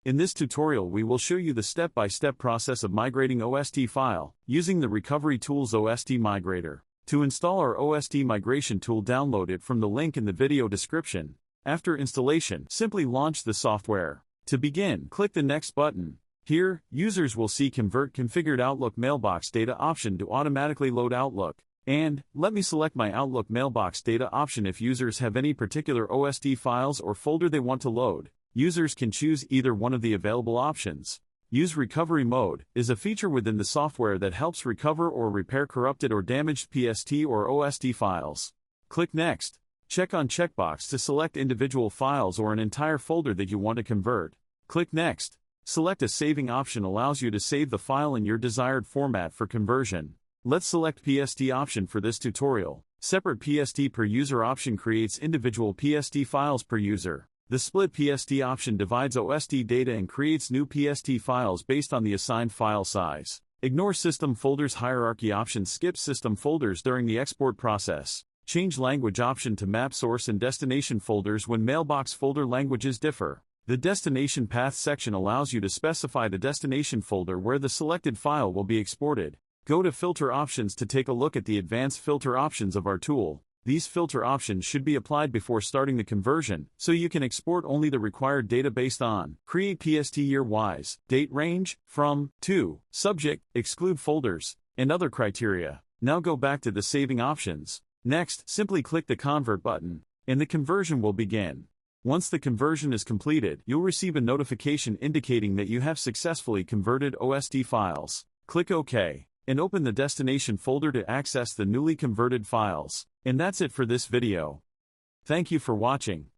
In this tutorial we will show you the step-by-step process of migrating OST file, using the RecoveryTools OST Migrator. To install our OST migration tool, download it from the link in the video description. After installation, simply launch the software. To begin, click the Next button. Here, users will see Convert Configured Outlook Mailbox Data option to automatically load Outlook. And, let me select my Outlook Mailbox Data option. If users have any particular OST files or folder they want to load, users can choose either one of the available options. Use Recovery Mode is a feature within the software that helps recover or repair corrupted or damaged PST or OST files. Click Next. Check on checkbox to select individual files or an entire folder that you want to convert. Click Next. Select a saving option, allows you to save the file in your desired format for conversion. Let's select PST option for this tutorial. Separate PST per user option creates individual PST files per user. The split PST option divides OST data and creates new PST files based on the assigned file size. Ignore system folders hierarchy option skips system folders during the export process. Change language option to map source and destination folders when mailbox folder languages differ. The destination path section allows you to specify the destination folder where the selected file will be exported. Go to filter options to take a look at the advanced filter options of our tool. These filter options should be applied before starting the conversion, so you can export only the required data based on create PST year-wise, date range, from, to, subject, exclude folders, and other criteria. Now go back to the saving options. Next, simply click the Convert button, and the conversion will begin. Once the conversion is completed, you'll receive a notification indicating that you have successfully converted OST files. Click OK, and open the destination folder to access the newly converted files. And that's it for this video. Thank you for watching.